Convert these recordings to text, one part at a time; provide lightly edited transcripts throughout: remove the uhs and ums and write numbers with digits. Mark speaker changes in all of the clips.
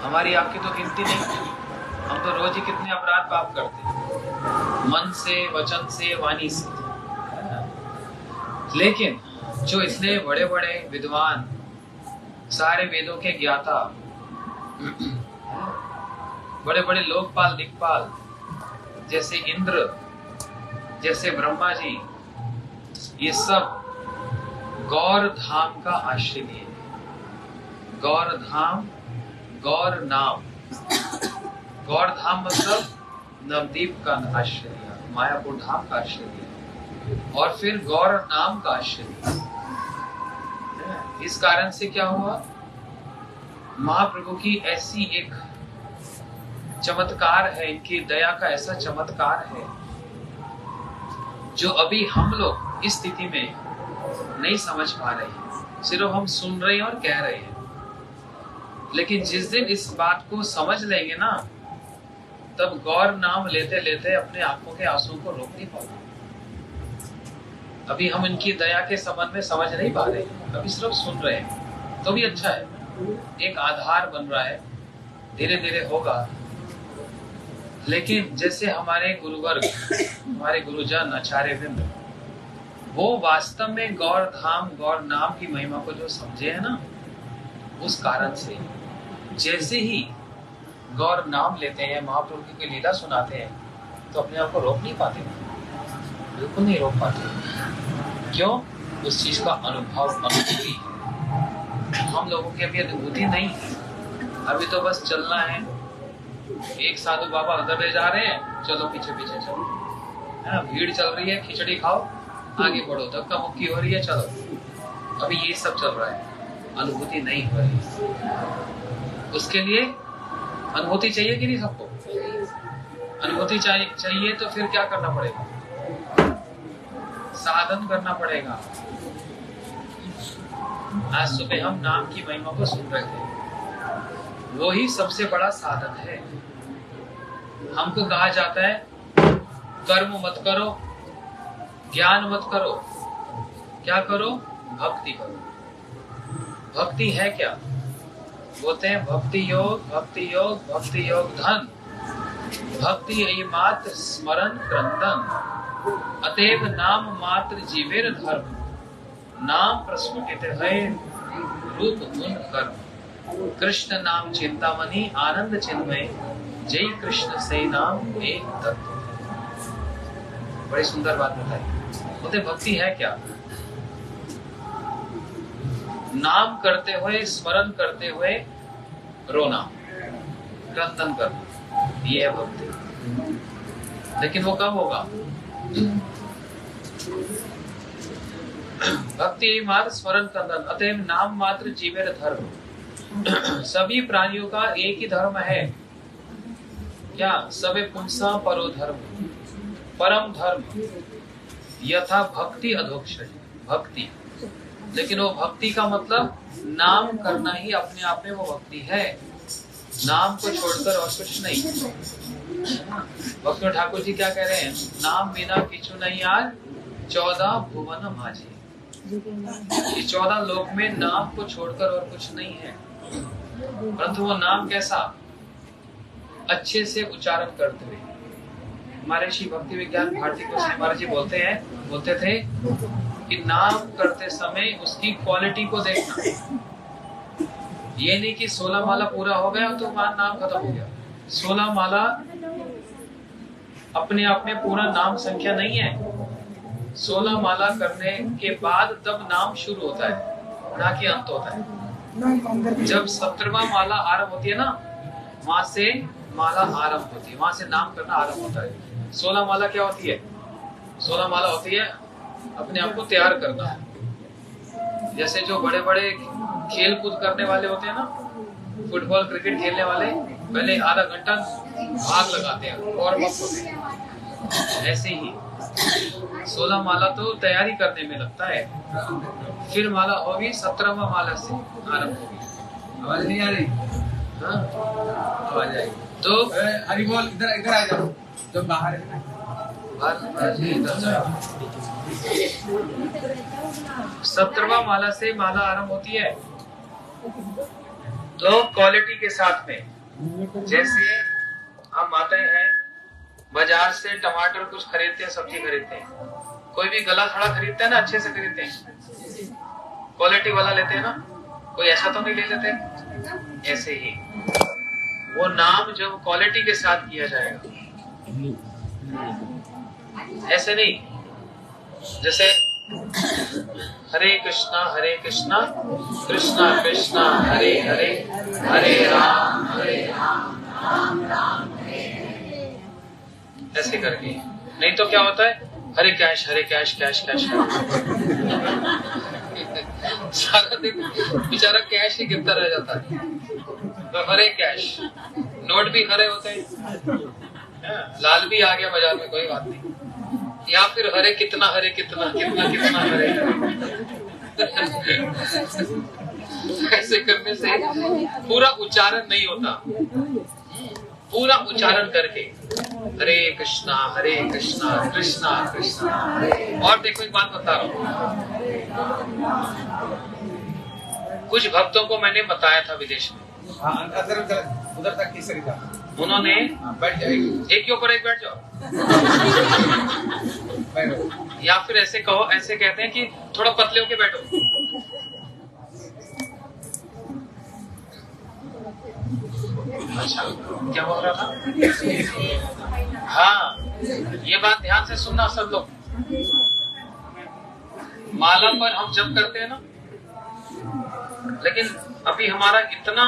Speaker 1: हमारी आपकी तो गिनती नहीं। हम तो रोज ही कितने अपराध पाप करते हैं, मन से, वचन से, वाणी से। लेकिन जो इतने बड़े बड़े विद्वान, सारे वेदों के ज्ञाता, बड़े बड़े लोकपाल दिक्पाल, जैसे इंद्र, जैसे ब्रह्मा जी, ये सब गौर धाम का आश्रय लिए। गौर धाम, गौर नाम। गौर धाम मतलब नवदीप का आश्रय लिया, मायापुर धाम का आश्रय लिया, और फिर गौर नाम का आश्रय लिया। इस कारण से क्या हुआ, महाप्रभु की ऐसी एक चमत्कार है, इनकी दया का ऐसा चमत्कार है जो अभी हम लोग इस स्थिति में नहीं समझ पा रहे हैं। सिर्फ हम सुन रहे हैं और कह रहे हैं, लेकिन जिस दिन इस बात को समझ लेंगे ना, तब गौर नाम लेते लेते अपने आंखों के आंसू को रोक नहीं पाओगे। अभी हम इनकी दया के संबंध में समझ नहीं पा रहे, अभी सिर्फ सुन रहे हैं, तो भी अच्छा है, एक आधार बन रहा है, धीरे धीरे होगा। लेकिन जैसे हमारे गुरुवर्ग, हमारे गुरुजन, आचार्य वृंद, वो वास्तव में गौर धाम, गौर नाम की महिमा को जो समझे है ना, उस कारण से जैसे ही गौर नाम लेते हैं, महाप्रभु की लीला सुनाते हैं, तो अपने आप को रोक नहीं पाते, बिल्कुल नहीं रोक पाते। क्यों? उस चीज का अनुभव, अनुभूति हम लोगों की अभी अनुभूति नहीं है। अभी तो बस चलना है, एक साधु बाबा उधर ले जा रहे हैं, चलो पीछे पीछे चलो, है ना, भीड़ चल रही है, खिचड़ी खाओ, आगे बढ़ो, धक्का मुक्की हो रही है, चलो, अभी ये सब चल रहा है, अनुभूति नहीं हो रही। उसके लिए अनुभूति चाहिए कि नहीं सबको? अनुभूति चाहिए तो फिर क्या करना पड़ेगा? साधन करना पड़ेगा। आज सुबह हम नाम की महिमा को सुन रहे थे, वो ही सबसे बड़ा साधन है। हमको कहा जाता है कर्म मत करो, ज्ञान मत करो, क्या करो? भक्ति करो। भक्ति है क्या? बोलते हैं भक्ति योग, भक्ति योग, भक्ति योग धन, भक्ति यही मात्र स्मरण क्रंदन, अतएव नाम मात्र जीवेर धर्म, नाम प्रस्फुटित है रूप गुण कर्म, कृष्ण नाम चिंतामणि आनंद चिन्मय, जय कृष्ण से नाम एक तत्व। बड़ी सुंदर बात बताई। बोलते भक्ति है क्या? नाम करते हुए, स्मरण करते हुए रोना, क्रंदन करना, ये है भक्ति। लेकिन वो कब होगा? भक्ति मात्र स्मरण क्रंदन, अतएव नाम मात्र जीवेर धर्म। सभी प्राणियों का एक ही धर्म है क्या? सबे पुंसा परो धर्म, परम धर्म यथा भक्ति अधोक्षज, भक्ति। लेकिन वो भक्ति का मतलब नाम करना ही अपने आप में वो भक्ति है, नाम को छोड़कर और कुछ नहीं। भक्त ठाकुर जी क्या कह रहे हैं? नाम बिना किछु नहीं आज 14 भुवन माझे। इस 14 लोक में नाम को छोड़कर और कुछ नहीं है। परंतु वो नाम कैसा? अच्छे से उच्चारण करते हुए। हमारे श्री भक्ति विज्ञान भारती गोस्वामी महाराज जी बोलते थे कि नाम करते समय उसकी क्वालिटी को देखना। ये नहीं कि 16 माला पूरा हो गया तो नाम खत्म हो गया। 16 माला अपने आप में पूरा नाम संख्या नहीं है। 16 माला करने के बाद तब नाम शुरू होता है, ना कि अंत होता है। जब 17वां माला आरंभ होती है ना, वहां से माला आरंभ होती है, वहां से नाम करना आरंभ होता है। 16 माला क्या होती है? 16 माला होती है अपने आप को तैयार करना। जैसे जो बड़े बड़े खेल कूद करने वाले होते हैं ना, फुटबॉल क्रिकेट खेलने वाले, पहले आधा घंटा भाग लगाते हैं और मत होते हैं। ऐसे ही 16 माला तो तैयारी करने में लगता है, फिर माला होगी 17वां माला से आरंभ होगी। आवाज नहीं आ रही? हाँ आवाज आई तो
Speaker 2: हरी बोल, इधर आ जाओ, जो बाहर है।
Speaker 1: 17वां माला से माला आरंभ होती है। तो क्वालिटी के साथ में, जैसे हम आते हैं बाजार से टमाटर कुछ खरीदते हैं, सब्जी खरीदते हैं, कोई भी गला थोड़ा खरीदते हैं ना, अच्छे से खरीदते हैं, क्वालिटी वाला लेते हैं ना, कोई ऐसा तो नहीं ले लेते। ऐसे ही वो नाम जब क्वालिटी के साथ किया जाएगा, ऐसे नहीं जैसे हरे कृष्णा कृष्णा कृष्णा हरे हरे, हरे राम राम राम ऐसे करके। नहीं तो क्या होता है, हरे कैश कैश कैश सारा दिन बेचारा कैश ही गिरता रह जाता है। तो हरे कैश, नोट भी हरे होते हैं, लाल भी आ गया बाजार में, कोई बात नहीं, या फिर हरे कितना हरे कितना हरे ऐसे करने से पूरा उच्चारण नहीं होता, पूरा उच्चारण करके हरे कृष्णा कृष्णा कृष्णा हरे। और देखो एक बात बता रहा हूँ, कुछ भक्तों को मैंने बताया था विदेश में,
Speaker 2: उधर तक किसरी था,
Speaker 1: उन्होंने
Speaker 2: बैठ जाएगी,
Speaker 1: एक के ऊपर एक बैठ जाओ या फिर ऐसे कहो, ऐसे कहते हैं कि थोड़ा पतले होके बैठो। अच्छा क्या बोल रहा था? हाँ, ये बात ध्यान से सुनना सब लोग। माला पर हम जप करते हैं ना, लेकिन अभी हमारा इतना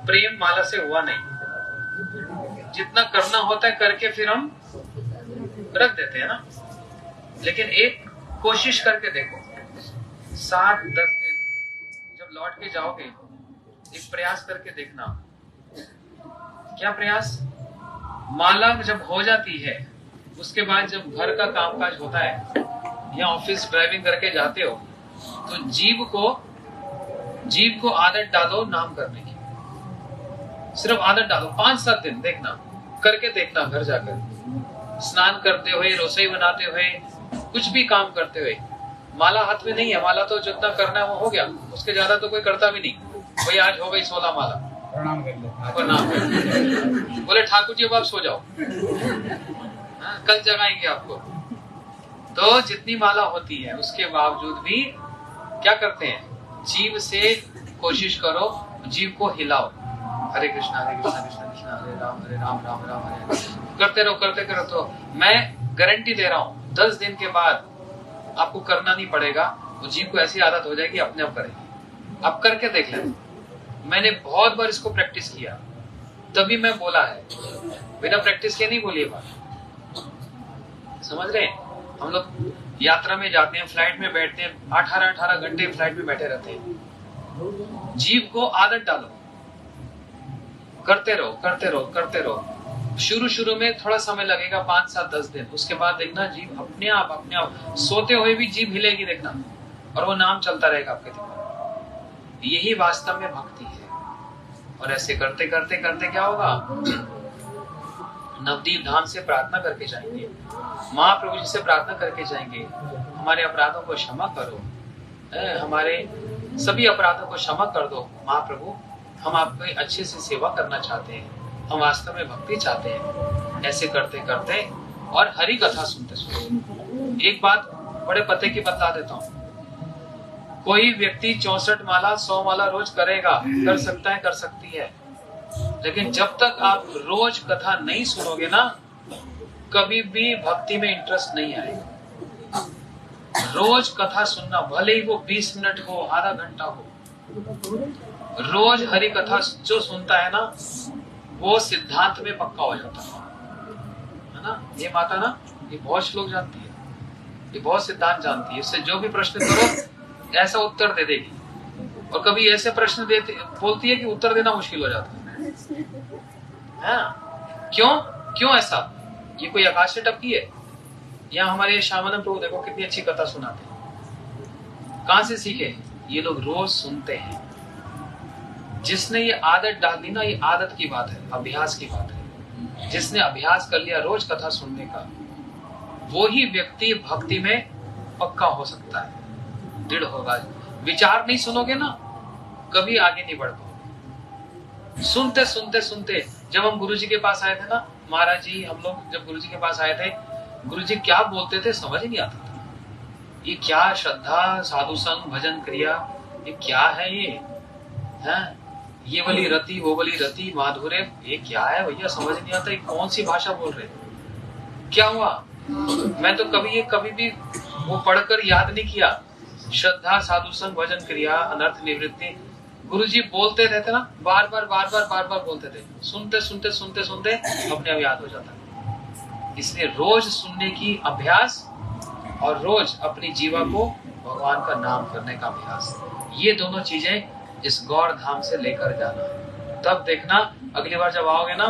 Speaker 1: प्रेम माला से हुआ नहीं, जितना करना होता है करके फिर हम रख देते हैं ना। लेकिन एक कोशिश करके देखो, 7-10 दिन जब लौट के जाओगे, एक प्रयास करके देखना। क्या प्रयास? माला जब हो जाती है, उसके बाद जब घर का कामकाज होता है या ऑफिस ड्राइविंग करके जाते हो, तो जीभ को आदत डालो नाम करने की। सिर्फ आदत डालो, 5-7 दिन देखना, करके देखना। घर जाकर स्नान करते हुए, रसोई बनाते हुए, कुछ भी काम करते हुए, माला हाथ में नहीं है, माला तो जितना करना है वो हो गया, उसके ज्यादा तो कोई करता भी नहीं। वही आज हो गई 16 माला, प्रणाम कर ले। बोले ठाकुर जी अब आप सो जाओ, कल जगाएंगे आपको। तो जितनी माला होती है उसके बावजूद भी क्या करते हैं, जीभ से कोशिश करो, जीभ को हिलाओ, हरे कृष्णा कृष्णा कृष्णा हरे राम राम राम हरे, करते रहो करते करो। तो मैं गारंटी दे रहा हूँ 10 दिन के बाद आपको करना नहीं पड़ेगा, वो जीभ को ऐसी आदत हो जाएगी, अपने आप करेगी। आप करके देख लेना। मैंने बहुत बार इसको प्रैक्टिस किया, तभी मैं बोला है, बिना प्रैक्टिस के नहीं बोली ये बात। समझ रहे हैं? हम लोग यात्रा में जाते हैं, फ्लाइट में बैठते हैं, 18 घंटे फ्लाइट में बैठे रहते हैं। जीभ को आदत डालो, करते रहो करते रहो करते रहो। शुरू में थोड़ा समय लगेगा, 5-7-10 दिन, उसके बाद देखना जीभ अपने आप सोते हुए भी जीभ हिलेगी, देखना, और वो नाम चलता रहेगा आपके दिमाग। यही वास्तव में भक्ति है। और ऐसे करते करते करते क्या होगा, नवदीप धाम से प्रार्थना करके जाएंगे, महाप्रभु जी से प्रार्थना करके जाएंगे, हमारे अपराधों को क्षमा करो, हमारे सभी अपराधों को क्षमा कर दो महाप्रभु, हम आपकी अच्छे से सेवा करना चाहते हैं, हम वास्तव में भक्ति चाहते हैं। ऐसे करते करते और हरि कथा सुनते सुनते। एक बात बड़े पते की बता देता हूँ, कोई व्यक्ति 64 माला 100 माला रोज करेगा, कर सकता है, कर सकती है, लेकिन जब तक आप रोज कथा नहीं सुनोगे ना, कभी भी भक्ति में इंटरेस्ट नहीं आएगा। रोज कथा सुनना, भले ही वो 20 मिनट हो, आधा घंटा हो, रोज हरि कथा जो सुनता है ना, वो सिद्धांत में पक्का हो जाता है ना। ये माता ना, ये बहुत श्लोक जानती है, ये बहुत सिद्धांत जानती है, इससे जो भी प्रश्न करो ऐसा उत्तर दे देगी। और कभी ऐसे प्रश्न बोलती है कि उत्तर देना मुश्किल हो जाता है। क्यों ऐसा? ये कोई आकाश से टपकी है? यहाँ हमारे श्यामानंद प्रभु देखो कितनी अच्छी कथा सुनाते हैं। कहां से सीखे? ये लोग रोज सुनते हैं। जिसने ये आदत डाल दी ना, ये आदत की बात है, अभ्यास की बात है। जिसने अभ्यास कर लिया रोज कथा सुनने का, वो ही व्यक्ति भक्ति में पक्का हो सकता है, दृढ़ होगा। विचार नहीं सुनोगे ना, कभी आगे नहीं बढ़ पाओगे। सुनते सुनते सुनते जब हम गुरुजी के पास आए थे ना, महाराज जी, हम लोग जब गुरुजी के पास आए थे, गुरुजी क्या बोलते थे समझ ही नहीं आता था। ये क्या श्रद्धा, साधु संग, भजन क्रिया, ये क्या है? ये वाली रति, वो वाली रति, माधुर्य, ये क्या है भैया? समझ नहीं आता। ये कौन सी भाषा बोल रहे? क्या हुआ? मैं तो कभी भी वो पढ़कर याद नहीं किया। श्रद्धा, साधु संग, भजन क्रिया, अनर्थ निवृत्ति, गुरुजी बोलते रहते ना, बार बार बोलते थे। सुनते सुनते सुनते सुनते अपने आप याद हो जाता। इसलिए रोज सुनने की अभ्यास और रोज अपनी जीवा को भगवान का नाम करने का अभ्यास, ये दोनों चीजें इस गौर धाम से लेकर जाना। तब देखना अगली बार जब आओगे ना,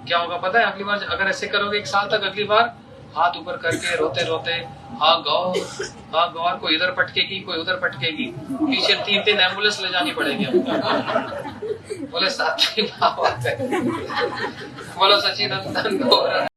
Speaker 1: क्या होगा पता है? अगली बार अगर ऐसे करोगे 1 साल तक, अगली बार हाथ ऊपर करके रोते रोते, हाँ गौर, हाँ गौर, कोई इधर पटकेगी, कोई उधर पटकेगी, पीछे 3 एम्बुलेंस ले जानी पड़ेगी हमको। बोले साथी बात है, बोलो सचिदानंद गौर।